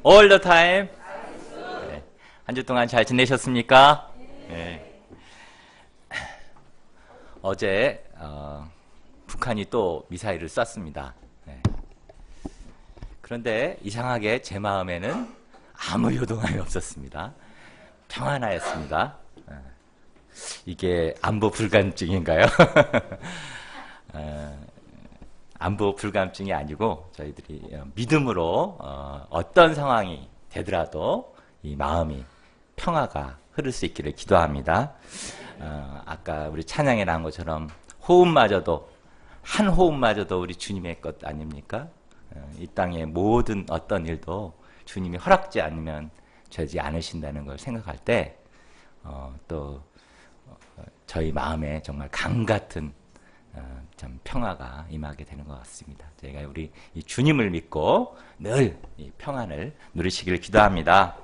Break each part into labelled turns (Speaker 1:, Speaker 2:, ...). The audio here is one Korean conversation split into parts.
Speaker 1: All the time. 네. 한 주 동안 잘 지내셨습니까? 네. 어제 북한이 또 미사일을 쐈습니다. 네. 그런데 이상하게 제 마음에는 아무 요동함이 없었습니다. 평안하였습니다. 이게 안보 불감증인가요? 안보 불감증이 아니고 저희들이 믿음으로 어떤 상황이 되더라도 이 마음이 평화가 흐를 수 있기를 기도합니다. 아까 우리 찬양에 나온 것처럼 호흡마저도 한 호흡마저도 우리 주님의 것 아닙니까? 이 땅의 모든 어떤 일도 주님이 허락지 않으면 되지 않으신다는 걸 생각할 때 또 저희 마음에 정말 강 같은 참 평화가 임하게 되는 것 같습니다. 저희가 우리 이 주님을 믿고 늘 이 평안을 누리시기를 기도합니다.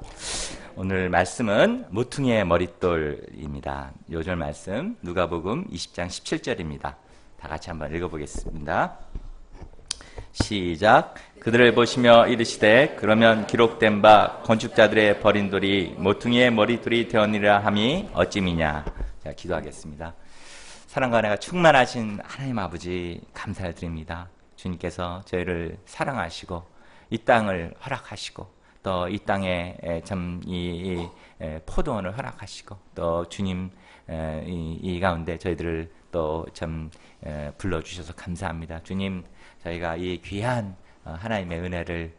Speaker 1: 오늘 말씀은 모퉁이의 머릿돌입니다. 요절 말씀 누가복음 20장 17절입니다. 다 같이 한번 읽어보겠습니다. 시작. 그들을 보시며 이르시되 그러면 기록된 바 건축자들의 버린 돌이 모퉁이의 머릿돌이 되었느니라 함이 어찌미냐. 자, 기도하겠습니다. 사랑과 은혜가 충만하신 하나님 아버지 감사를 드립니다. 주님께서 저희를 사랑하시고 이 땅을 허락하시고 또 이 땅에 참 이 포도원을 허락하시고 또 주님 이 가운데 저희들을 또 참 불러주셔서 감사합니다. 주님, 저희가 이 귀한 하나님의 은혜를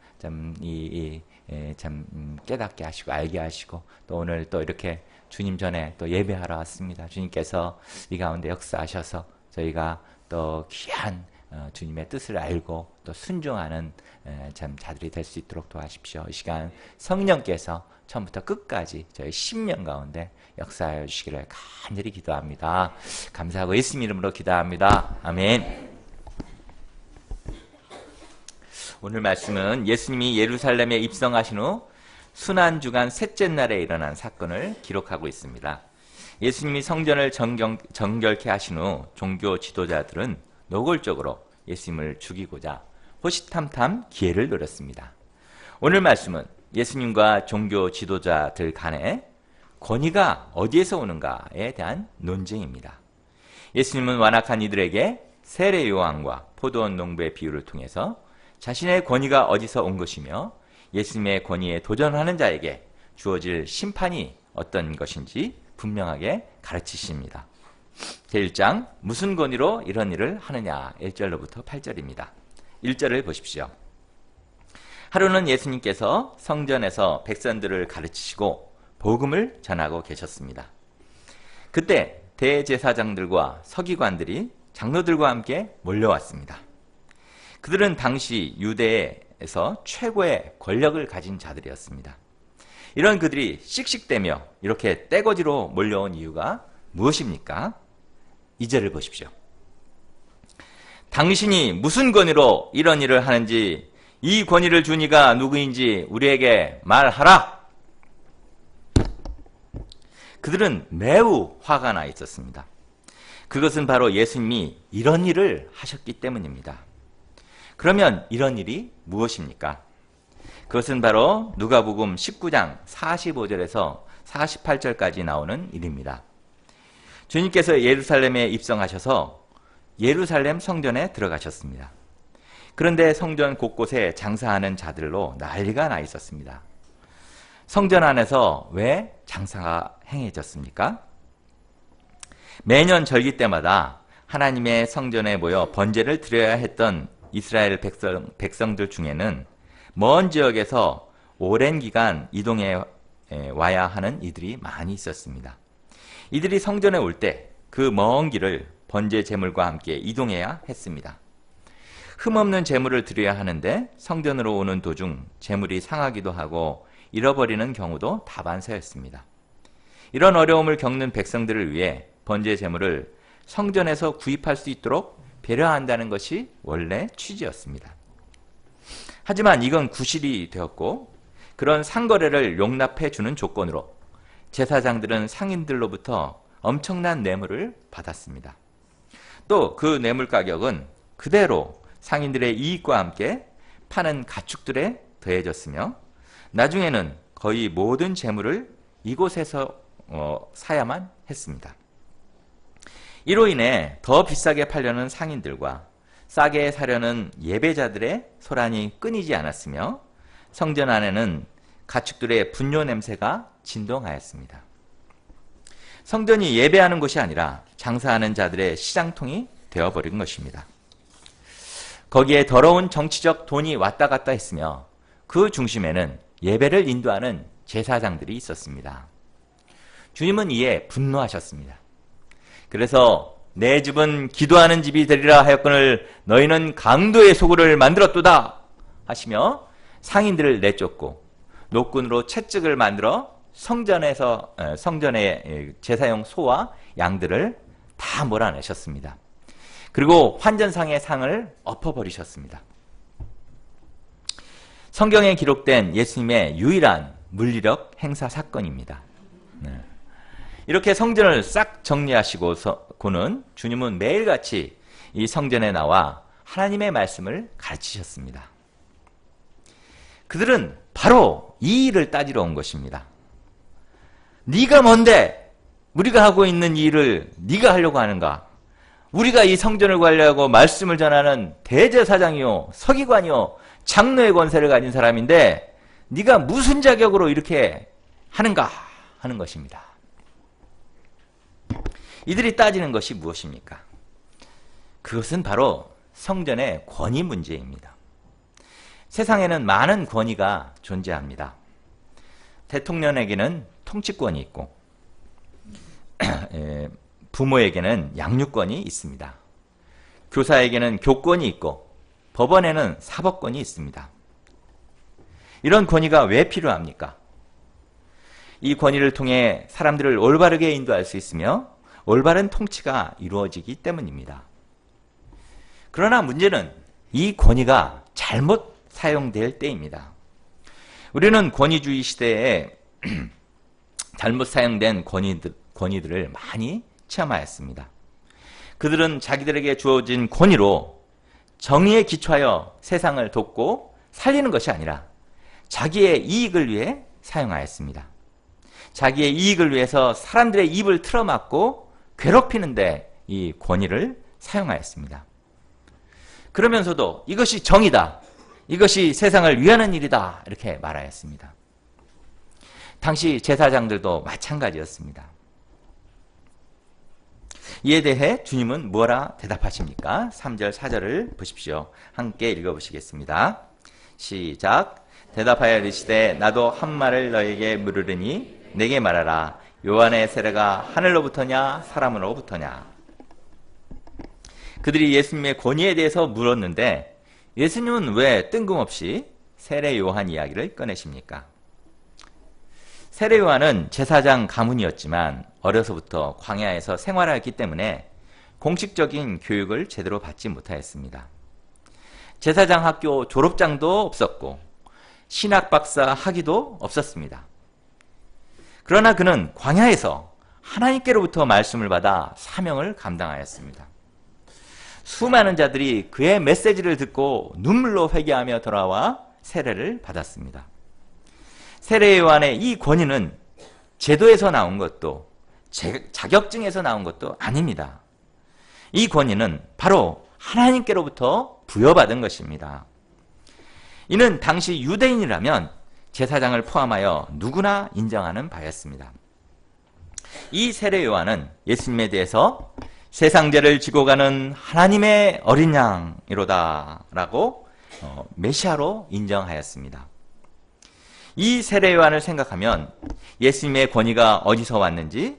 Speaker 1: 참 깨닫게 하시고 알게 하시고 또 오늘 또 이렇게 주님 전에 또 예배하러 왔습니다. 주님께서 이 가운데 역사하셔서 저희가 또 귀한 주님의 뜻을 알고 또 순종하는 참 자들이 될 수 있도록 도와주십시오. 이 시간 성령께서 처음부터 끝까지 저희 심령 가운데 역사하여 주시기를 간절히 기도합니다. 감사하고 예수님 이름으로 기도합니다. 아멘. 오늘 말씀은 예수님이 예루살렘에 입성하신 후 순환주간 셋째 날에 일어난 사건을 기록하고 있습니다. 예수님이 성전을 정결케 하신 후 종교 지도자들은 노골적으로 예수님을 죽이고자 호시탐탐 기회를 노렸습니다. 오늘 말씀은 예수님과 종교 지도자들 간에 권위가 어디에서 오는가에 대한 논쟁입니다. 예수님은 완악한 이들에게 세례 요한과 포도원 농부의 비유를 통해서 자신의 권위가 어디서 온 것이며 예수님의 권위에 도전하는 자에게 주어질 심판이 어떤 것인지 분명하게 가르치십니다. 제1장 무슨 권위로 이런 일을 하느냐 1절로부터 8절입니다. 1절을 보십시오. 하루는 예수님께서 성전에서 백성들을 가르치시고 복음을 전하고 계셨습니다. 그때 대제사장들과 서기관들이 장로들과 함께 몰려왔습니다. 그들은 당시 유대에서 최고의 권력을 가진 자들이었습니다. 이런 그들이 씩씩대며 이렇게 떼거지로 몰려온 이유가 무엇입니까? 2절을 보십시오. 당신이 무슨 권위로 이런 일을 하는지 이 권위를 준 이가 누구인지 우리에게 말하라. 그들은 매우 화가 나 있었습니다. 그것은 바로 예수님이 이런 일을 하셨기 때문입니다. 그러면 이런 일이 무엇입니까? 그것은 바로 누가복음 19장 45절에서 48절까지 나오는 일입니다. 주님께서 예루살렘에 입성하셔서 예루살렘 성전에 들어가셨습니다. 그런데 성전 곳곳에 장사하는 자들로 난리가 나 있었습니다. 성전 안에서 왜 장사가 행해졌습니까? 매년 절기 때마다 하나님의 성전에 모여 번제를 드려야 했던 이스라엘 백성들 중에는 먼 지역에서 오랜 기간 이동해 와야 하는 이들이 많이 있었습니다. 이들이 성전에 올 때 그 먼 길을 번제 제물과 함께 이동해야 했습니다. 흠없는 제물을 드려야 하는데 성전으로 오는 도중 제물이 상하기도 하고 잃어버리는 경우도 다반사였습니다. 이런 어려움을 겪는 백성들을 위해 번제 제물을 성전에서 구입할 수 있도록 배려한다는 것이 원래 취지였습니다. 하지만 이건 구실이 되었고 그런 상거래를 용납해 주는 조건으로 제사장들은 상인들로부터 엄청난 뇌물을 받았습니다. 또 그 뇌물 가격은 그대로 상인들의 이익과 함께 파는 가축들에 더해졌으며 나중에는 거의 모든 재물을 이곳에서 사야만 했습니다. 이로 인해 더 비싸게 팔려는 상인들과 싸게 사려는 예배자들의 소란이 끊이지 않았으며 성전 안에는 가축들의 분뇨 냄새가 진동하였습니다. 성전이 예배하는 곳이 아니라 장사하는 자들의 시장통이 되어버린 것입니다. 거기에 더러운 정치적 돈이 왔다 갔다 했으며 그 중심에는 예배를 인도하는 제사장들이 있었습니다. 주님은 이에 분노하셨습니다. 그래서 내 집은 기도하는 집이 되리라 하였거늘 너희는 강도의 소굴을 만들었도다 하시며 상인들을 내쫓고 노끈으로 채찍을 만들어 성전의 제사용 소와 양들을 다 몰아내셨습니다. 그리고 환전상의 상을 엎어버리셨습니다. 성경에 기록된 예수님의 유일한 물리력 행사 사건입니다. 이렇게 성전을 싹 정리하시고는 주님은 매일같이 이 성전에 나와 하나님의 말씀을 가르치셨습니다. 그들은 바로 이 일을 따지러 온 것입니다. 네가 뭔데 우리가 하고 있는 이 일을 네가 하려고 하는가? 우리가 이 성전을 관리하고 말씀을 전하는 대제사장이요 서기관이요 장로의 권세를 가진 사람인데 네가 무슨 자격으로 이렇게 하는가 하는 것입니다. 이들이 따지는 것이 무엇입니까? 그것은 바로 성전의 권위 문제입니다. 세상에는 많은 권위가 존재합니다. 대통령에게는 통치권이 있고 부모에게는 양육권이 있습니다. 교사에게는 교권이 있고 법원에는 사법권이 있습니다. 이런 권위가 왜 필요합니까? 이 권위를 통해 사람들을 올바르게 인도할 수 있으며 올바른 통치가 이루어지기 때문입니다. 그러나 문제는 이 권위가 잘못 사용될 때입니다. 우리는 권위주의 시대에 잘못 사용된 권위들을 많이 체험하였습니다. 그들은 자기들에게 주어진 권위로 정의에 기초하여 세상을 돕고 살리는 것이 아니라 자기의 이익을 위해 사용하였습니다. 자기의 이익을 위해서 사람들의 입을 틀어막고 괴롭히는데 이 권위를 사용하였습니다. 그러면서도 이것이 정의다, 이것이 세상을 위하는 일이다 이렇게 말하였습니다. 당시 제사장들도 마찬가지였습니다. 이에 대해 주님은 뭐라 대답하십니까? 3절 4절을 보십시오. 함께 읽어보시겠습니다. 시작. 대답하여 이르시되 나도 한 말을 너에게 물으리니 내게 말하라. 요한의 세례가 하늘로부터냐 사람으로부터냐? 그들이 예수님의 권위에 대해서 물었는데 예수님은 왜 뜬금없이 세례 요한 이야기를 꺼내십니까? 세례 요한은 제사장 가문이었지만 어려서부터 광야에서 생활하였기 때문에 공식적인 교육을 제대로 받지 못하였습니다. 제사장 학교 졸업장도 없었고 신학박사 학위도 없었습니다. 그러나 그는 광야에서 하나님께로부터 말씀을 받아 사명을 감당하였습니다. 수많은 자들이 그의 메시지를 듣고 눈물로 회개하며 돌아와 세례를 받았습니다. 세례 요한의 이 권위는 제도에서 나온 것도 자격증에서 나온 것도 아닙니다. 이 권위는 바로 하나님께로부터 부여받은 것입니다. 이는 당시 유대인이라면 제사장을 포함하여 누구나 인정하는 바였습니다. 이 세례 요한은 예수님에 대해서 세상 죄를 지고 가는 하나님의 어린 양이로다 라고 메시아로 인정하였습니다. 이 세례 요한을 생각하면 예수님의 권위가 어디서 왔는지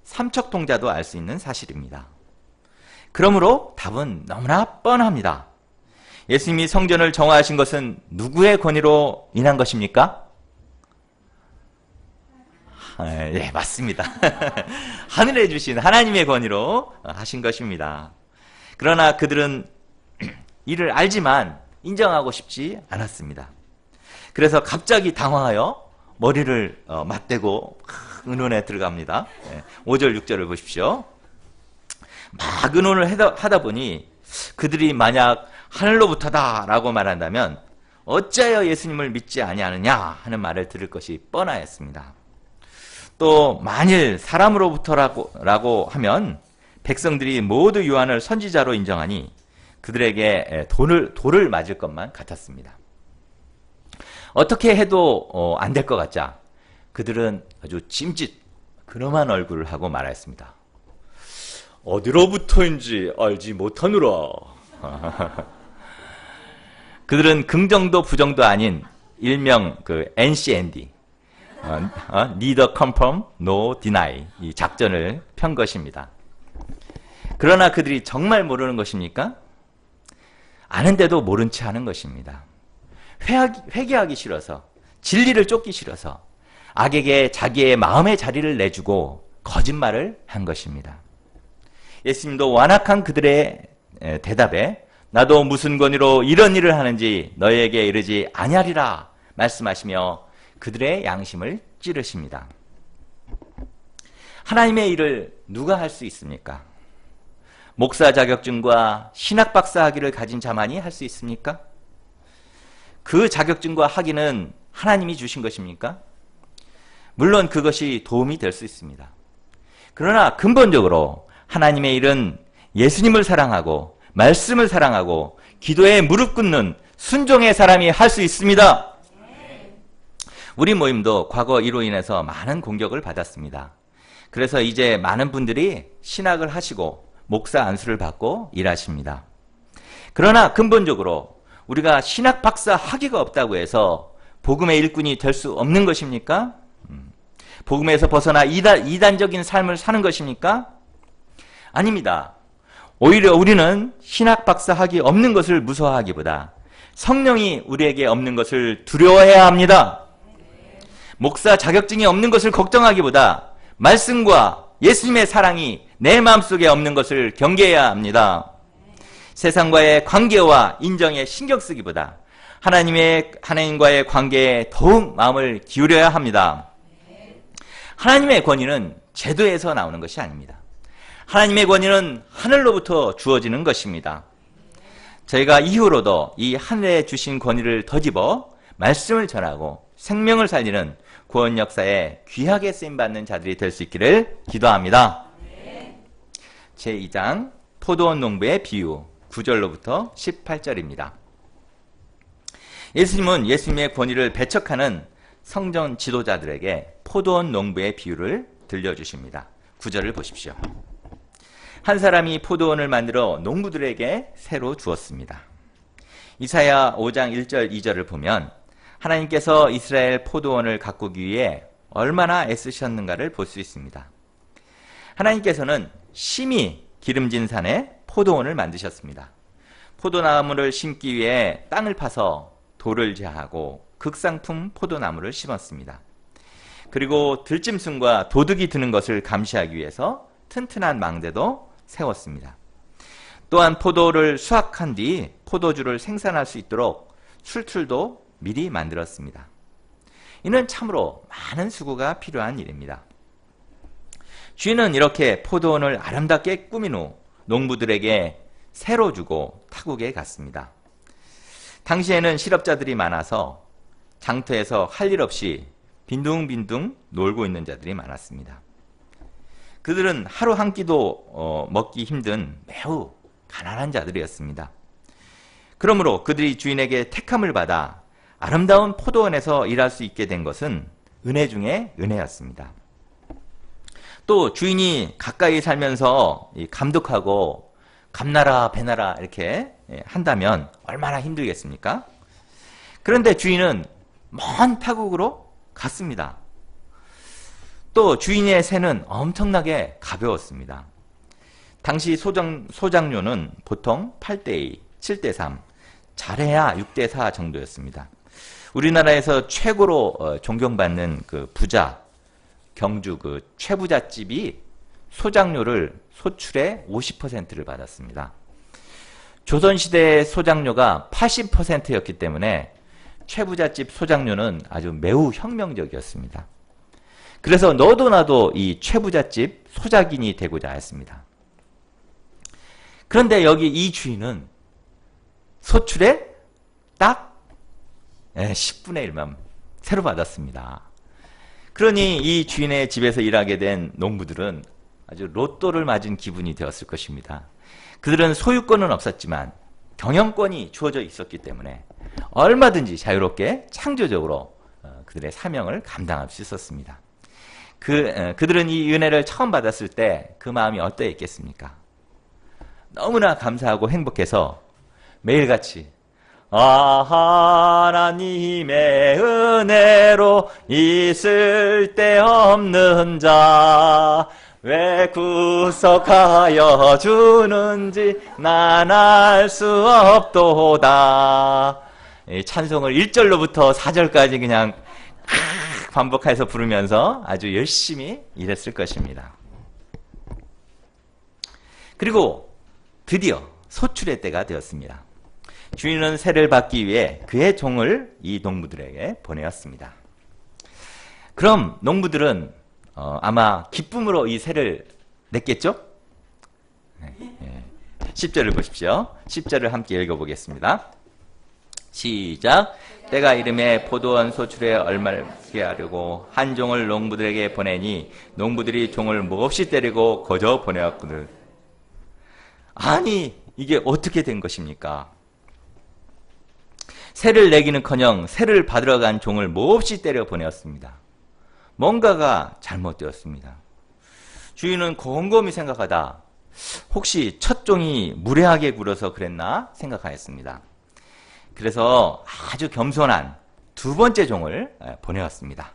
Speaker 1: 삼척동자도 알 수 있는 사실입니다. 그러므로 답은 너무나 뻔합니다. 예수님이 성전을 정화하신 것은 누구의 권위로 인한 것입니까? 예, 맞습니다. 하늘에 주신 하나님의 권위로 하신 것입니다. 그러나 그들은 이를 알지만 인정하고 싶지 않았습니다. 그래서 갑자기 당황하여 머리를 맞대고 의논에 들어갑니다. 5절 6절을 보십시오. 막 의논을 하다 보니 그들이 만약 하늘로부터다 라고 말한다면 어찌하여 예수님을 믿지 아니하느냐 하는 말을 들을 것이 뻔하였습니다. 또 만일 사람으로부터라고 하면 백성들이 모두 요한을 선지자로 인정하니 그들에게 돌을 맞을 것만 같았습니다. 어떻게 해도 안 될 것 같자 그들은 아주 찜짓 근엄한 얼굴을 하고 말하였습니다. 어디로부터인지 알지 못하노라. 그들은 긍정도 부정도 아닌 일명 NCND, Neither Confirm, No Deny 이 작전을 편 것입니다. 그러나 그들이 정말 모르는 것입니까? 아는데도 모른 체 하는 것입니다. 회개하기 싫어서, 진리를 쫓기 싫어서 악에게 자기의 마음의 자리를 내주고 거짓말을 한 것입니다. 예수님도 완악한 그들의 대답에 나도 무슨 권위로 이런 일을 하는지 너희에게 이르지 아니하리라 말씀하시며 그들의 양심을 찌르십니다. 하나님의 일을 누가 할 수 있습니까? 목사 자격증과 신학 박사 학위를 가진 자만이 할 수 있습니까? 그 자격증과 학위는 하나님이 주신 것입니까? 물론 그것이 도움이 될 수 있습니다. 그러나 근본적으로 하나님의 일은 예수님을 사랑하고 말씀을 사랑하고 기도에 무릎 꿇는 순종의 사람이 할 수 있습니다. 우리 모임도 과거 이로 인해서 많은 공격을 받았습니다. 그래서 이제 많은 분들이 신학을 하시고 목사 안수를 받고 일하십니다. 그러나 근본적으로 우리가 신학 박사 학위가 없다고 해서 복음의 일꾼이 될 수 없는 것입니까? 복음에서 벗어나 이단적인 삶을 사는 것입니까? 아닙니다. 오히려 우리는 신학 박사 학위 없는 것을 무서워하기보다 성령이 우리에게 없는 것을 두려워해야 합니다. 목사 자격증이 없는 것을 걱정하기보다 말씀과 예수님의 사랑이 내 마음속에 없는 것을 경계해야 합니다. 세상과의 관계와 인정에 신경 쓰기보다 하나님과의 관계에 더욱 마음을 기울여야 합니다. 하나님의 권위는 제도에서 나오는 것이 아닙니다. 하나님의 권위는 하늘로부터 주어지는 것입니다. 저희가 이후로도 이 하늘에 주신 권위를 더집어 말씀을 전하고 생명을 살리는 구원 역사에 귀하게 쓰임받는 자들이 될 수 있기를 기도합니다. 제2장 포도원 농부의 비유 9절로부터 18절입니다. 예수님은 예수님의 권위를 배척하는 성전 지도자들에게 포도원 농부의 비유를 들려주십니다. 9절을 보십시오. 한 사람이 포도원을 만들어 농부들에게 새로 주었습니다. 이사야 5장 1절 2절을 보면 하나님께서 이스라엘 포도원을 가꾸기 위해 얼마나 애쓰셨는가를 볼 수 있습니다. 하나님께서는 심히 기름진 산에 포도원을 만드셨습니다. 포도나무를 심기 위해 땅을 파서 돌을 제하고 극상품 포도나무를 심었습니다. 그리고 들짐승과 도둑이 드는 것을 감시하기 위해서 튼튼한 망대도 세웠습니다. 또한 포도를 수확한 뒤 포도주를 생산할 수 있도록 술틀도 미리 만들었습니다. 이는 참으로 많은 수고가 필요한 일입니다. 주인은 이렇게 포도원을 아름답게 꾸민 후 농부들에게 새로 주고 타국에 갔습니다. 당시에는 실업자들이 많아서 장터에서 할 일 없이 빈둥빈둥 놀고 있는 자들이 많았습니다. 그들은 하루 한 끼도 먹기 힘든 매우 가난한 자들이었습니다. 그러므로 그들이 주인에게 택함을 받아 아름다운 포도원에서 일할 수 있게 된 것은 은혜 중에 은혜였습니다. 또 주인이 가까이 살면서 감독하고 감나라 배나라 이렇게 한다면 얼마나 힘들겠습니까? 그런데 주인은 먼 타국으로 갔습니다. 또 주인의 새는 엄청나게 가벼웠습니다. 당시 소장료는 보통 8대2, 7대3, 잘해야 6대4 정도였습니다. 우리나라에서 최고로 존경받는 그 부자, 경주 그 최부잣집이 소장료를 소출의 50%를 받았습니다. 조선시대의 소장료가 80%였기 때문에 최부잣집 소장료는 아주 매우 혁명적이었습니다. 그래서 너도 나도 이 최부잣집 소작인이 되고자 했습니다. 그런데 여기 이 주인은 소출의 딱 10분의 1만 새로 받았습니다. 그러니 이 주인의 집에서 일하게 된 농부들은 아주 로또를 맞은 기분이 되었을 것입니다. 그들은 소유권은 없었지만 경영권이 주어져 있었기 때문에 얼마든지 자유롭게 창조적으로 그들의 사명을 감당할 수 있었습니다. 그들은 이 은혜를 처음 받았을 때 그 마음이 어떠했겠습니까? 너무나 감사하고 행복해서 매일같이 하나님의 은혜로 있을 데 없는 자 왜 구속하여 주는지 난 알 수 없도다. 이 찬송을 1절로부터 4절까지 그냥 반복해서 부르면서 아주 열심히 일했을 것입니다. 그리고 드디어 소출의 때가 되었습니다. 주인은 세를 받기 위해 그의 종을 이 농부들에게 보내었습니다. 그럼 농부들은 아마 기쁨으로 이 세를 냈겠죠? 10절을 보십시오. 10절을 함께 읽어보겠습니다. 시작. 때가 이름에 포도원 소출에 얼마게 하려고 한 종을 농부들에게 보내니 농부들이 종을 몹시 때리고 거저 보내었거늘. 아니 이게 어떻게 된 것입니까? 세를 내기는커녕 세를 받으러 간 종을 몹시 때려 보내었습니다. 뭔가가 잘못되었습니다. 주인은 곰곰이 생각하다 혹시 첫 종이 무례하게 굴어서 그랬나 생각하였습니다. 그래서 아주 겸손한 두 번째 종을 보내왔습니다.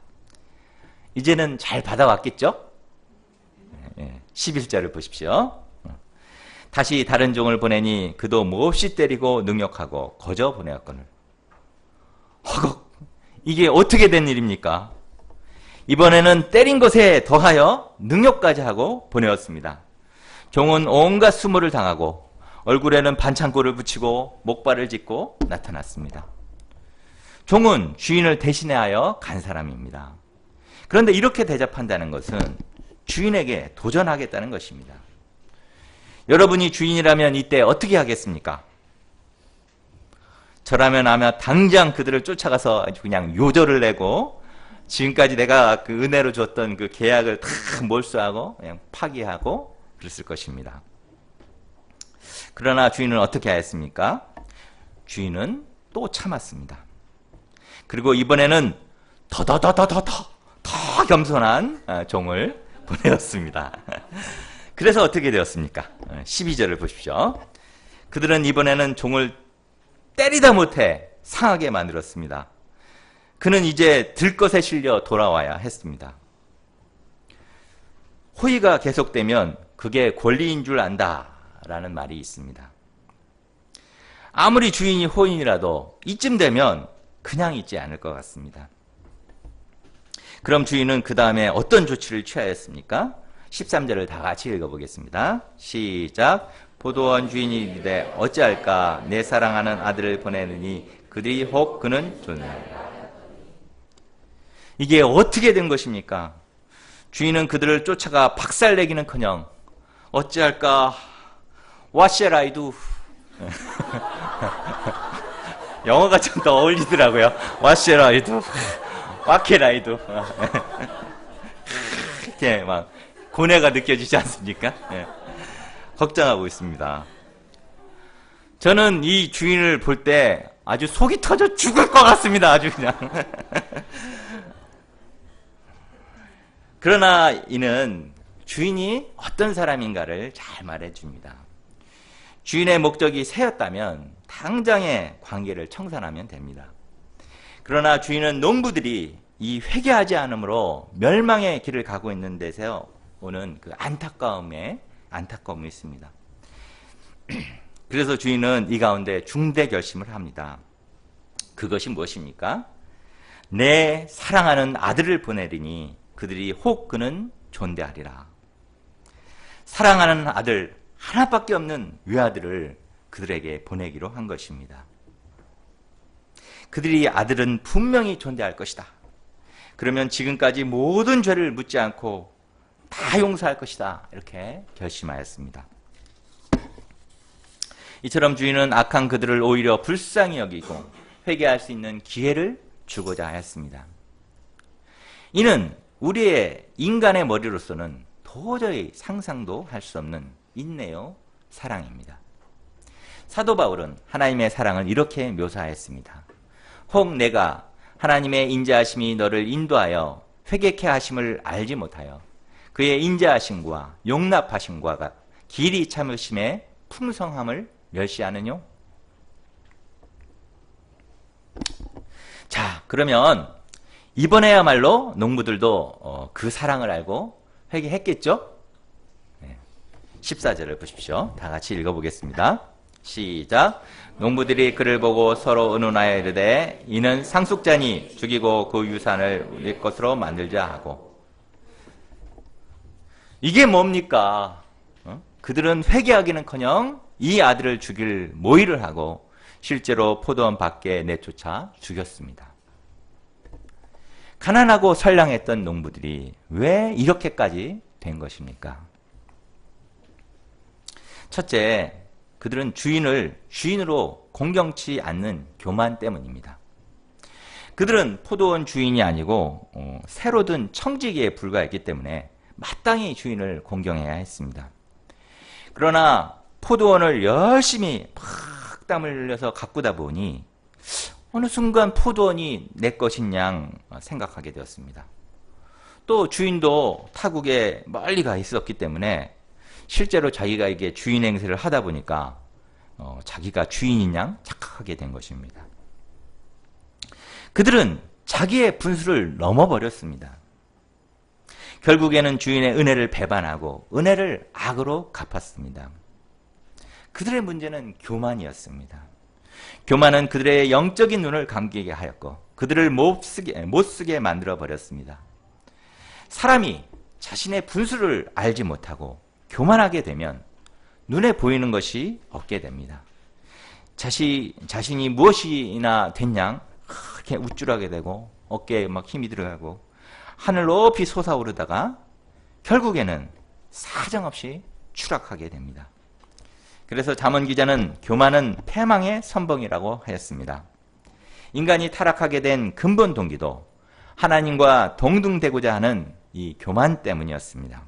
Speaker 1: 이제는 잘 받아왔겠죠? 11절을 보십시오. 다시 다른 종을 보내니 그도 몹시 때리고 능욕하고 거저 보내었거늘. 허걱! 이게 어떻게 된 일입니까? 이번에는 때린 것에 더하여 능욕까지 하고 보내었습니다. 종은 온갖 수모를 당하고 얼굴에는 반창고를 붙이고 목발을 짚고 나타났습니다. 종은 주인을 대신하여 간 사람입니다. 그런데 이렇게 대접한다는 것은 주인에게 도전하겠다는 것입니다. 여러분이 주인이라면 이때 어떻게 하겠습니까? 저라면 아마 당장 그들을 쫓아가서 아주 그냥 요절을 내고 지금까지 내가 그 은혜로 줬던 그 계약을 다 몰수하고 그냥 파기하고 그랬을 것입니다. 그러나 주인은 어떻게 하였습니까? 주인은 또 참았습니다. 그리고 이번에는 더 겸손한 종을 보내었습니다. 그래서 어떻게 되었습니까? 12절을 보십시오. 그들은 이번에는 종을 때리다 못해 상하게 만들었습니다. 그는 이제 들것에 실려 돌아와야 했습니다. 호의가 계속되면 그게 권리인 줄 안다라는 말이 있습니다. 아무리 주인이 호인이라도 이쯤 되면 그냥 있지 않을 것 같습니다. 그럼 주인은 그 다음에 어떤 조치를 취하였습니까? 13절을 다 같이 읽어보겠습니다. 시작. 포도원 주인이 이르되 어찌할까 내 사랑하는 아들을 보내느니 그들이 혹 그는 좋나이다. 이게 어떻게 된 것입니까? 주인은 그들을 쫓아가 박살내기는커녕 어찌할까 What shall I do? 영어가 좀 더 어울리더라고요. What shall I do? What can I do? 이렇게 막 고뇌가 느껴지지 않습니까? 걱정하고 있습니다. 저는 이 주인을 볼 때 아주 속이 터져 죽을 것 같습니다. 아주 그냥. 그러나 이는 주인이 어떤 사람인가를 잘 말해줍니다. 주인의 목적이 새였다면 당장의 관계를 청산하면 됩니다. 그러나 주인은 농부들이 이 회개하지 않으므로 멸망의 길을 가고 있는 데서 오는 그 안타까움이 있습니다. 그래서 주인은 이 가운데 중대 결심을 합니다. 그것이 무엇입니까? 내 사랑하는 아들을 보내리니 그들이 혹 그는 존대하리라. 사랑하는 아들, 하나밖에 없는 외아들을 그들에게 보내기로 한 것입니다. 그들이 아들은 분명히 존대할 것이다. 그러면 지금까지 모든 죄를 묻지 않고 다 용서할 것이다. 이렇게 결심하였습니다. 이처럼 주인은 악한 그들을 오히려 불쌍히 여기고 회개할 수 있는 기회를 주고자 하였습니다. 이는 우리의 인간의 머리로서는 도저히 상상도 할 수 없는 인내요 사랑입니다. 사도 바울은 하나님의 사랑을 이렇게 묘사했습니다. 혹 내가 하나님의 인자하심이 너를 인도하여 회개케 하심을 알지 못하여 그의 인자하심과 용납하심과 길이 참으심의 풍성함을 멸시하느뇨? 자, 그러면 이번에야말로 농부들도 그 사랑을 알고 회개했겠죠? 14절을 보십시오. 다 같이 읽어보겠습니다. 시작. 농부들이 그를 보고 서로 의논하여 이르되 이는 상속자니 죽이고 그 유산을 우리 것으로 만들자 하고. 이게 뭡니까? 그들은 회개하기는커녕 이 아들을 죽일 모의를 하고 실제로 포도원 밖에 내쫓아 죽였습니다. 가난하고 선량했던 농부들이 왜 이렇게까지 된 것입니까? 첫째, 그들은 주인을 주인으로 공경치 않는 교만 때문입니다. 그들은 포도원 주인이 아니고 새로 든 청지기에 불과했기 때문에 마땅히 주인을 공경해야 했습니다. 그러나 포도원을 열심히 막 땀을 흘려서 가꾸다 보니 어느 순간 포도원이 내 것인 양 생각하게 되었습니다. 또 주인도 타국에 멀리 가 있었기 때문에 실제로 자기가 이게 주인 행세를 하다 보니까 자기가 주인인 양 착각하게 된 것입니다. 그들은 자기의 분수를 넘어버렸습니다. 결국에는 주인의 은혜를 배반하고 은혜를 악으로 갚았습니다. 그들의 문제는 교만이었습니다. 교만은 그들의 영적인 눈을 감기게 하였고 그들을 못 쓰게 만들어 버렸습니다. 사람이 자신의 분수를 알지 못하고 교만하게 되면 눈에 보이는 것이 없게 됩니다. 자신이 무엇이나 된 양 그렇게 우쭐하게 되고 어깨에 막 힘이 들어가고 하늘 높이 솟아오르다가 결국에는 사정없이 추락하게 됩니다. 그래서 잠언 기자는 교만은 패망의 선봉이라고 하였습니다. 인간이 타락하게 된 근본 동기도 하나님과 동등되고자 하는 이 교만 때문이었습니다.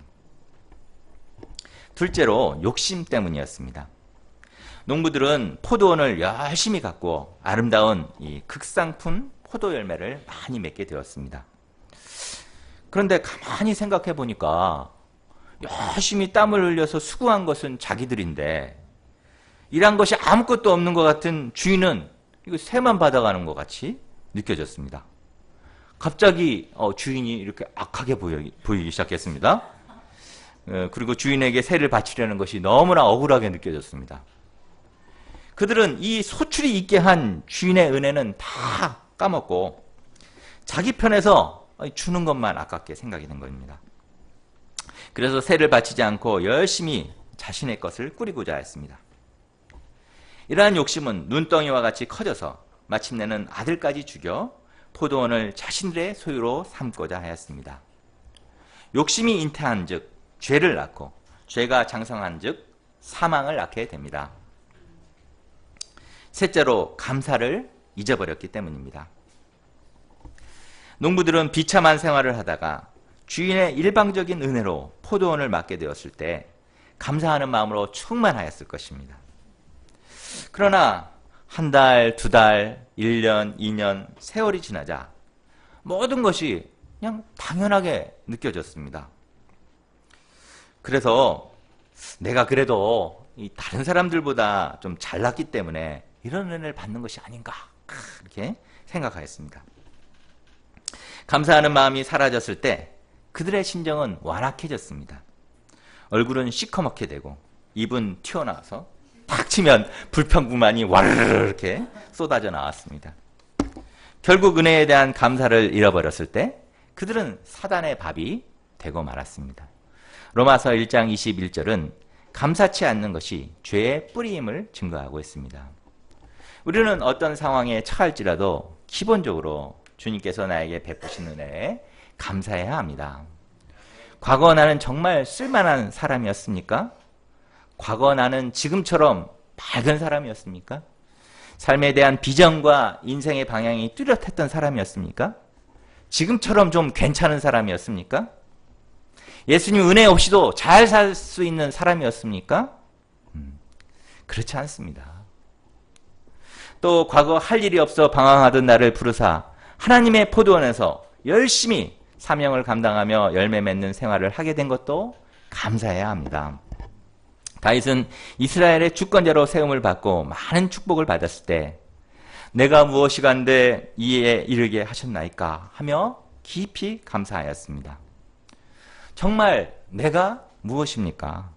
Speaker 1: 둘째로 욕심 때문이었습니다. 농부들은 포도원을 열심히 가꾸어 아름다운 이 극상품 포도 열매를 많이 맺게 되었습니다. 그런데 가만히 생각해 보니까 열심히 땀을 흘려서 수고한 것은 자기들인데 일한 것이 아무것도 없는 것 같은 주인은 이거 세만 받아가는 것 같이 느껴졌습니다. 갑자기 주인이 이렇게 악하게 보이기 시작했습니다. 그리고 주인에게 세를 바치려는 것이 너무나 억울하게 느껴졌습니다. 그들은 이 소출이 있게 한 주인의 은혜는 다 까먹고 자기 편에서 주는 것만 아깝게 생각이 된 겁니다. 그래서 세를 바치지 않고 열심히 자신의 것을 꾸리고자 했습니다. 이러한 욕심은 눈덩이와 같이 커져서 마침내는 아들까지 죽여 포도원을 자신들의 소유로 삼고자 하였습니다. 욕심이 잉태한 즉 죄를 낳고 죄가 장성한 즉 사망을 낳게 됩니다. 셋째로 감사를 잊어버렸기 때문입니다. 농부들은 비참한 생활을 하다가 주인의 일방적인 은혜로 포도원을 맡게 되었을 때 감사하는 마음으로 충만하였을 것입니다. 그러나 한 달, 두 달, 1년, 2년 세월이 지나자 모든 것이 그냥 당연하게 느껴졌습니다. 그래서 내가 그래도 이 다른 사람들보다 좀 잘났기 때문에 이런 은혜를 받는 것이 아닌가 이렇게 생각하였습니다. 감사하는 마음이 사라졌을 때 그들의 심정은 완악해졌습니다. 얼굴은 시커멓게 되고 입은 튀어나와서 탁 치면 불평불만이 와르르 이렇게 쏟아져 나왔습니다. 결국 은혜에 대한 감사를 잃어버렸을 때 그들은 사단의 밥이 되고 말았습니다. 로마서 1장 21절은 감사치 않는 것이 죄의 뿌리임을 증거하고 있습니다. 우리는 어떤 상황에 처할지라도 기본적으로 주님께서 나에게 베푸신 은혜에 감사해야 합니다. 과거 나는 정말 쓸만한 사람이었습니까? 과거 나는 지금처럼 밝은 사람이었습니까? 삶에 대한 비전과 인생의 방향이 뚜렷했던 사람이었습니까? 지금처럼 좀 괜찮은 사람이었습니까? 예수님 은혜 없이도 잘 살 수 있는 사람이었습니까? 그렇지 않습니다. 또 과거 할 일이 없어 방황하던 나를 부르사 하나님의 포도원에서 열심히 사명을 감당하며 열매 맺는 생활을 하게 된 것도 감사해야 합니다. 다윗은 이스라엘의 주권자로 세움을 받고 많은 축복을 받았을 때 내가 무엇이간데 이에 이르게 하셨나이까 하며 깊이 감사하였습니다. 정말 내가 무엇입니까?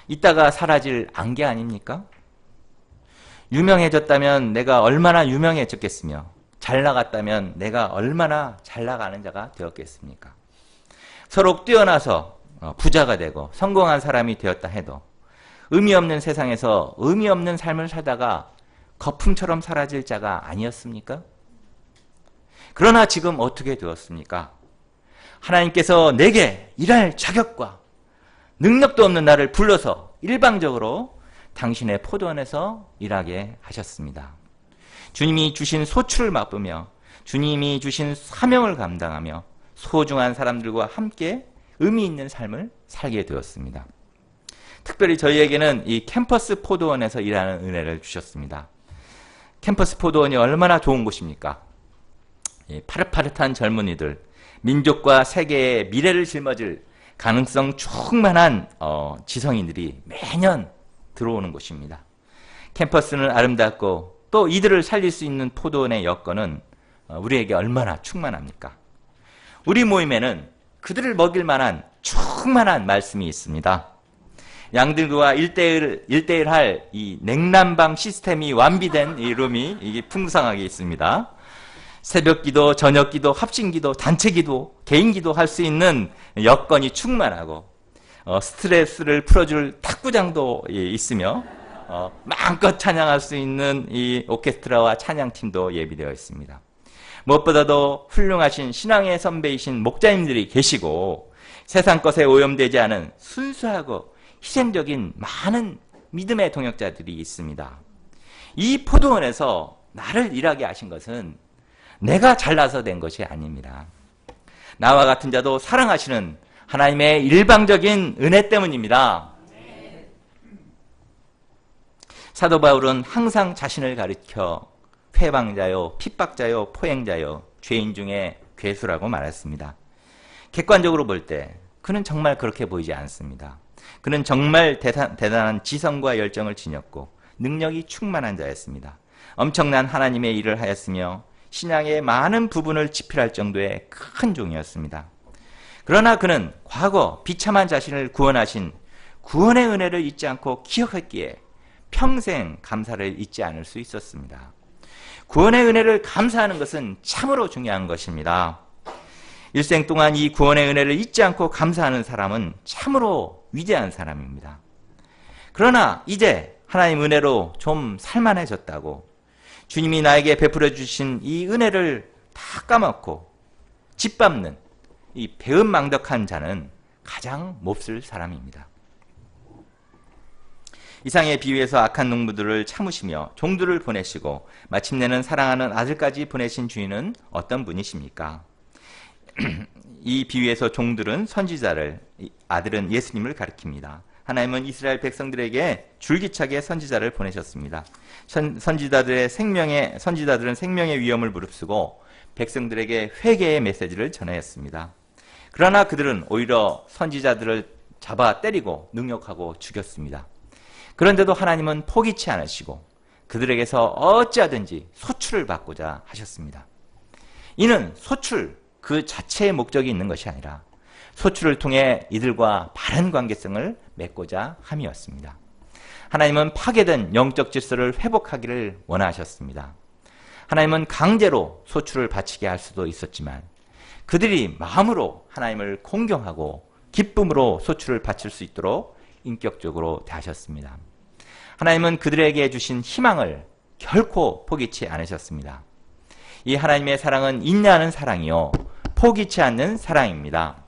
Speaker 1: 이따가 사라질 안개 아닙니까? 유명해졌다면 내가 얼마나 유명해졌겠으며 잘 나갔다면 내가 얼마나 잘 나가는 자가 되었겠습니까? 서로 뛰어나서 부자가 되고 성공한 사람이 되었다 해도 의미 없는 세상에서 의미 없는 삶을 살다가 거품처럼 사라질 자가 아니었습니까? 그러나 지금 어떻게 되었습니까? 하나님께서 내게 일할 자격과 능력도 없는 나를 불러서 일방적으로 당신의 포도원에서 일하게 하셨습니다. 주님이 주신 소출을 맛보며 주님이 주신 사명을 감당하며 소중한 사람들과 함께 의미 있는 삶을 살게 되었습니다. 특별히 저희에게는 이 캠퍼스 포도원에서 일하는 은혜를 주셨습니다. 캠퍼스 포도원이 얼마나 좋은 곳입니까? 파릇파릇한 젊은이들, 민족과 세계의 미래를 짊어질 가능성 충만한 지성인들이 매년 들어오는 곳입니다. 캠퍼스는 아름답고 또 이들을 살릴 수 있는 포도원의 여건은 우리에게 얼마나 충만합니까? 우리 모임에는 그들을 먹일 만한 충만한 말씀이 있습니다. 양들과 1대1 할 이 냉난방 시스템이 완비된 이 룸이 이게 풍성하게 있습니다. 새벽 기도, 저녁 기도, 합심 기도, 단체 기도, 개인 기도 할 수 있는 여건이 충만하고 스트레스를 풀어줄 탁구장도 있으며 마음껏 찬양할 수 있는 이 오케스트라와 찬양팀도 예비되어 있습니다. 무엇보다도 훌륭하신 신앙의 선배이신 목자님들이 계시고 세상 것에 오염되지 않은 순수하고 희생적인 많은 믿음의 동역자들이 있습니다. 이 포도원에서 나를 일하게 하신 것은 내가 잘나서 된 것이 아닙니다. 나와 같은 자도 사랑하시는 하나님의 일방적인 은혜 때문입니다. 사도 바울은 항상 자신을 가리켜 회방자요, 핍박자요, 포행자요, 죄인 중에 괴수라고 말했습니다. 객관적으로 볼 때 그는 정말 그렇게 보이지 않습니다. 그는 정말 대단한 지성과 열정을 지녔고 능력이 충만한 자였습니다. 엄청난 하나님의 일을 하였으며 신앙의 많은 부분을 지필할 정도의 큰 종이었습니다. 그러나 그는 과거 비참한 자신을 구원하신 구원의 은혜를 잊지 않고 기억했기에 평생 감사를 잊지 않을 수 있었습니다. 구원의 은혜를 감사하는 것은 참으로 중요한 것입니다. 일생 동안 이 구원의 은혜를 잊지 않고 감사하는 사람은 참으로 위대한 사람입니다. 그러나 이제 하나님 은혜로 좀 살만해졌다고 주님이 나에게 베풀어 주신 이 은혜를 다 까먹고 짓밟는 이 배은망덕한 자는 가장 몹쓸 사람입니다. 이상의 비유에서 악한 농부들을 참으시며 종들을 보내시고 마침내는 사랑하는 아들까지 보내신 주인은 어떤 분이십니까? 이 비유에서 종들은 선지자를, 아들은 예수님을 가리킵니다. 하나님은 이스라엘 백성들에게 줄기차게 선지자를 보내셨습니다. 선지자들은 생명의 위험을 무릅쓰고 백성들에게 회개의 메시지를 전하였습니다. 그러나 그들은 오히려 선지자들을 잡아 때리고 능욕하고 죽였습니다. 그런데도 하나님은 포기치 않으시고 그들에게서 어찌하든지 소출을 받고자 하셨습니다. 이는 소출 그 자체의 목적이 있는 것이 아니라 소출을 통해 이들과 바른 관계성을 맺고자 함이었습니다. 하나님은 파괴된 영적 질서를 회복하기를 원하셨습니다. 하나님은 강제로 소출을 바치게 할 수도 있었지만 그들이 마음으로 하나님을 공경하고 기쁨으로 소출을 바칠 수 있도록 인격적으로 대하셨습니다. 하나님은 그들에게 주신 희망을 결코 포기치 않으셨습니다. 이 하나님의 사랑은 인내하는 사랑이요 포기치 않는 사랑입니다.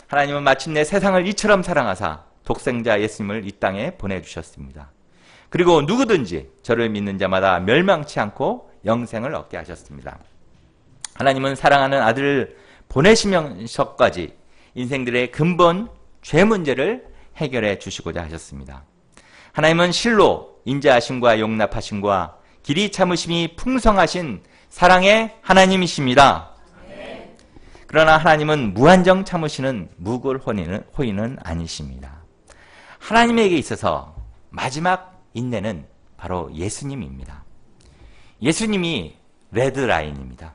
Speaker 1: 하나님은 마침내 세상을 이처럼 사랑하사 독생자 예수님을 이 땅에 보내주셨습니다. 그리고 누구든지 저를 믿는 자마다 멸망치 않고 영생을 얻게 하셨습니다. 하나님은 사랑하는 아들을 보내시면서까지 인생들의 근본 죄 문제를 해결해 주시고자 하셨습니다. 하나님은 실로 인자하심과 용납하심과 길이 참으심이 풍성하신 사랑의 하나님이십니다. 그러나 하나님은 무한정 참으시는 무골 호인은 아니십니다. 하나님에게 있어서 마지막 인내는 바로 예수님입니다. 예수님이 레드라인입니다.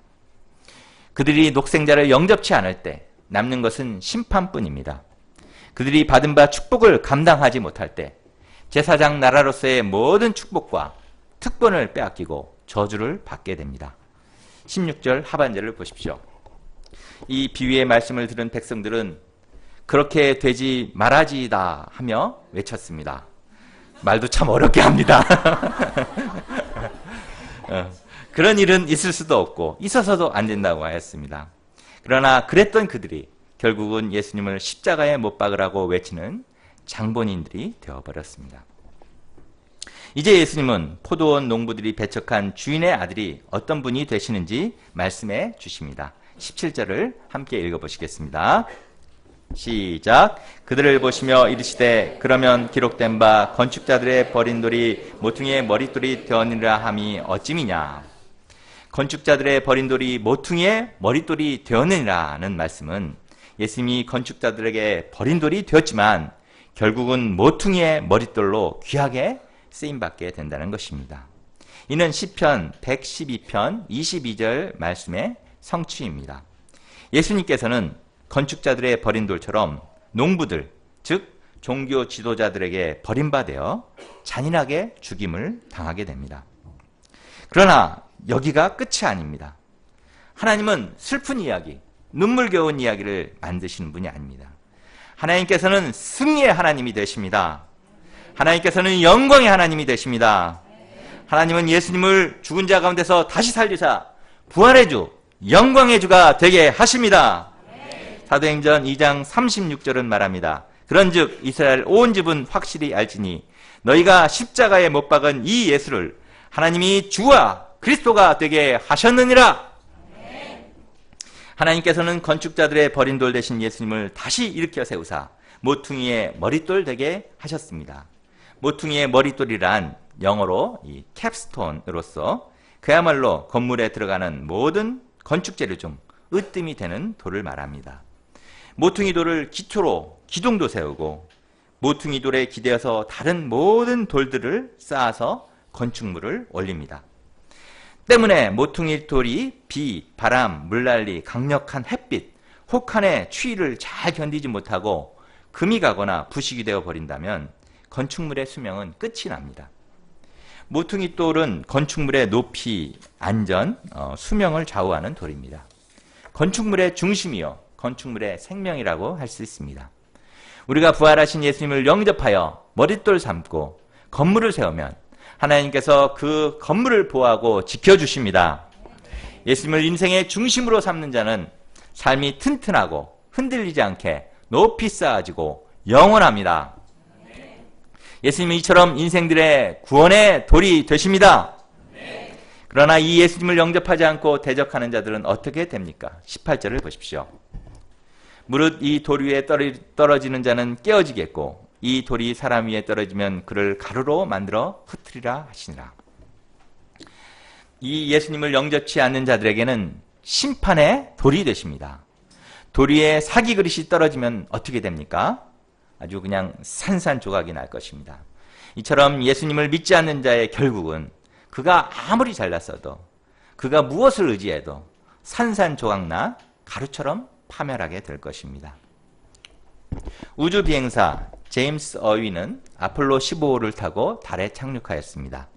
Speaker 1: 그들이 녹생자를 영접치 않을 때 남는 것은 심판뿐입니다. 그들이 받은 바 축복을 감당하지 못할 때 제사장 나라로서의 모든 축복과 특권을 빼앗기고 저주를 받게 됩니다. 16절 하반절을 보십시오. 이 비유의 말씀을 들은 백성들은 그렇게 되지 말아지다 하며 외쳤습니다. 말도 참 어렵게 합니다. 그런 일은 있을 수도 없고 있어서도 안 된다고 하였습니다. 그러나 그랬던 그들이 결국은 예수님을 십자가에 못 박으라고 외치는 장본인들이 되어버렸습니다. 이제 예수님은 포도원 농부들이 배척한 주인의 아들이 어떤 분이 되시는지 말씀해 주십니다. 17절을 함께 읽어보시겠습니다. 시작. 그들을 보시며 이르시되 그러면 기록된 바 건축자들의 버린 돌이 모퉁이의 머릿돌이 되었느니라 함이 어찌미냐. 건축자들의 버린 돌이 모퉁이의 머릿돌이 되었느니라는 말씀은 예수님이 건축자들에게 버린 돌이 되었지만 결국은 모퉁이의 머릿돌로 귀하게 쓰임받게 된다는 것입니다. 이는 시편 112편 22절 말씀의 성취입니다. 예수님께서는 건축자들의 버린 돌처럼 농부들, 즉 종교 지도자들에게 버림받아 잔인하게 죽임을 당하게 됩니다. 그러나 여기가 끝이 아닙니다. 하나님은 슬픈 이야기, 눈물겨운 이야기를 만드시는 분이 아닙니다. 하나님께서는 승리의 하나님이 되십니다. 하나님께서는 영광의 하나님이 되십니다. 하나님은 예수님을 죽은 자 가운데서 다시 살리사 부활의 주, 영광의 주가 되게 하십니다. 사도행전 2장 36절은 말합니다. 그런즉 이스라엘 온 집은 확실히 알지니 너희가 십자가에 못 박은 이 예수를 하나님이 주와 그리스도가 되게 하셨느니라. 하나님께서는 건축자들의 버린 돌 대신 예수님을 다시 일으켜 세우사 모퉁이의 머릿돌 되게 하셨습니다. 모퉁이의 머릿돌이란 영어로 이 캡스톤으로서 그야말로 건물에 들어가는 모든 건축재료 중 으뜸이 되는 돌을 말합니다. 모퉁이 돌을 기초로 기둥도 세우고 모퉁이 돌에 기대어서 다른 모든 돌들을 쌓아서 건축물을 올립니다. 때문에 모퉁이 돌이 비, 바람, 물난리, 강력한 햇빛, 혹한의 추위를 잘 견디지 못하고 금이 가거나 부식이 되어 버린다면 건축물의 수명은 끝이 납니다. 모퉁이 돌은 건축물의 높이, 안전, 수명을 좌우하는 돌입니다. 건축물의 중심이요 건축물의 생명이라고 할 수 있습니다. 우리가 부활하신 예수님을 영접하여 머릿돌 삼고 건물을 세우면 하나님께서 그 건물을 보호하고 지켜주십니다. 예수님을 인생의 중심으로 삼는 자는 삶이 튼튼하고 흔들리지 않게 높이 쌓아지고 영원합니다. 예수님은 이처럼 인생들의 구원의 돌이 되십니다. 그러나 이 예수님을 영접하지 않고 대적하는 자들은 어떻게 됩니까? 18절을 보십시오. 무릇 이 돌 위에 떨어지는 자는 깨어지겠고 이 돌이 사람 위에 떨어지면 그를 가루로 만들어 흩으리라 하시니라. 이 예수님을 영접치 않는 자들에게는 심판의 돌이 되십니다. 돌 위에 사기 그릇이 떨어지면 어떻게 됩니까? 아주 그냥 산산조각이 날 것입니다. 이처럼 예수님을 믿지 않는 자의 결국은 그가 아무리 잘났어도 그가 무엇을 의지해도 산산조각나 가루처럼 파멸하게 될 것입니다. 우주비행사 제임스 어윈은 아폴로 15호를 타고 달에 착륙하였습니다.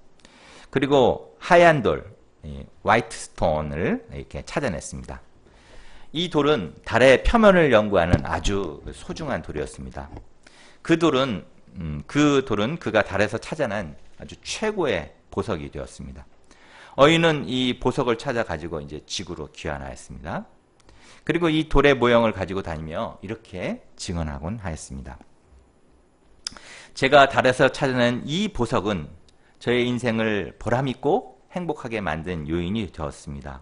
Speaker 1: 그리고 하얀 돌, 화이트 스톤을 이렇게 찾아냈습니다. 이 돌은 달의 표면을 연구하는 아주 소중한 돌이었습니다. 그 돌은 그가 달에서 찾아낸 아주 최고의 보석이 되었습니다. 어윈은 이 보석을 찾아 가지고 이제 지구로 귀환하였습니다. 그리고 이 돌의 모형을 가지고 다니며 이렇게 증언하곤 하였습니다. 제가 달에서 찾아낸 이 보석은 저의 인생을 보람있고 행복하게 만든 요인이 되었습니다.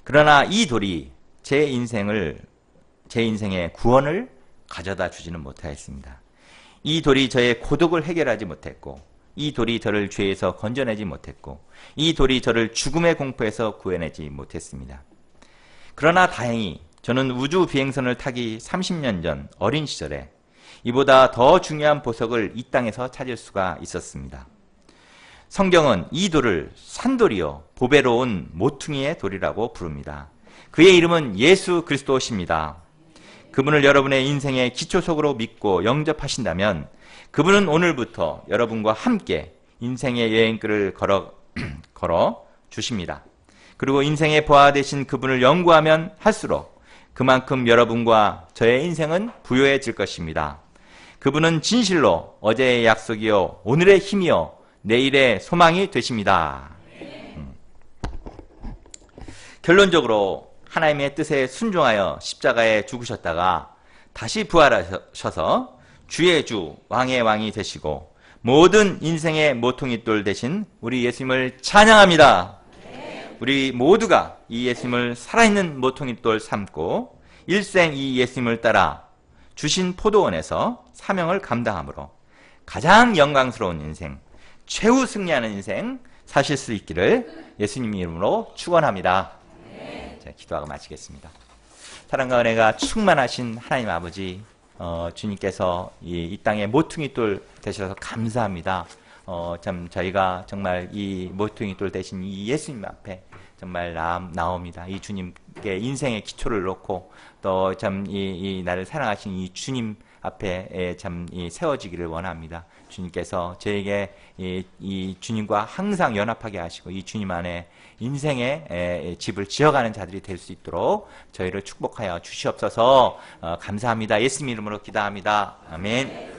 Speaker 1: 그러나 이 돌이 제 인생의 구원을 가져다 주지는 못하였습니다. 이 돌이 저의 고독을 해결하지 못했고, 이 돌이 저를 죄에서 건져내지 못했고, 이 돌이 저를 죽음의 공포에서 구해내지 못했습니다. 그러나 다행히 저는 우주 비행선을 타기 30년 전 어린 시절에 이보다 더 중요한 보석을 이 땅에서 찾을 수가 있었습니다. 성경은 이 돌을 산돌이요 보배로운 모퉁이의 돌이라고 부릅니다. 그의 이름은 예수 그리스도십니다. 그분을 여러분의 인생의 기초석으로 믿고 영접하신다면 그분은 오늘부터 여러분과 함께 인생의 여행길을 걸어 주십니다. 그리고 인생의 보아 되신 그분을 연구하면 할수록 그만큼 여러분과 저의 인생은 부요해질 것입니다. 그분은 진실로 어제의 약속이요 오늘의 힘이요 내일의 소망이 되십니다. 결론적으로 하나님의 뜻에 순종하여 십자가에 죽으셨다가 다시 부활하셔서 주의 주 왕의 왕이 되시고 모든 인생의 모퉁이돌 되신 우리 예수님을 찬양합니다. 우리 모두가 이 예수님을 살아있는 모퉁이돌 삼고 일생 이 예수님을 따라 주신 포도원에서 사명을 감당함으로 가장 영광스러운 인생, 최후 승리하는 인생 사실 수 있기를 예수님 이름으로 축원합니다. 자, 기도하고 마치겠습니다. 사랑과 은혜가 충만하신 하나님 아버지, 주님께서 이 땅의 모퉁이돌 되셔서 감사합니다. 참 저희가 정말 이 모퉁이돌 되신 이 예수님 앞에 정말 나옵니다. 이 주님께 인생의 기초를 놓고 또 참 이 나를 사랑하신 이 주님 앞에 참 세워지기를 원합니다. 주님께서 저에게 이 주님과 항상 연합하게 하시고 이 주님 안에 인생의 집을 지어가는 자들이 될 수 있도록 저희를 축복하여 주시옵소서. 감사합니다. 예수님 이름으로 기도합니다. 아멘.